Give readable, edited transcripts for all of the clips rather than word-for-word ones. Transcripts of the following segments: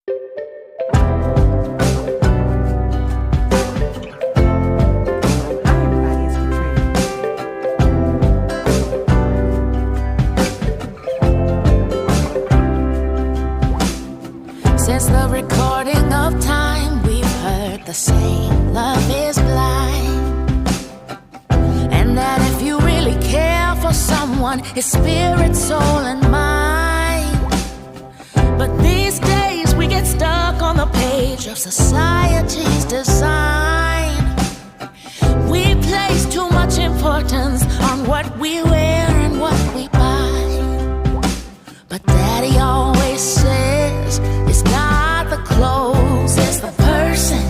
Since the recording of time, we've heard the saying, love is blind. And that if you really care for someone, it's spirit, soul, and mind. But these days we get stuck on the page of society's design. We place too much importance on what we wear and what we buy. But Daddy always says it's not the clothes, it's the person.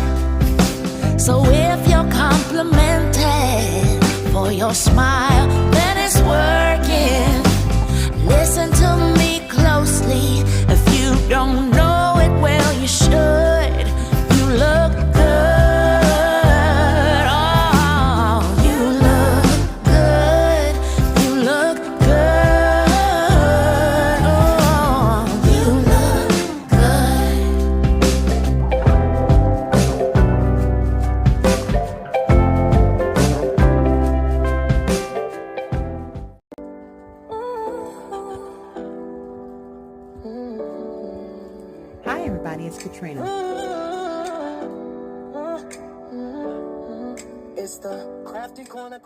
So if you're complimented for your smile, then it's working. Listen to me closely. If you don't know it, well, you should. You look good. Oh, you look good. You look good. Oh, you look good. Hi everybody, it's Katrina. It's the Crafty Corner.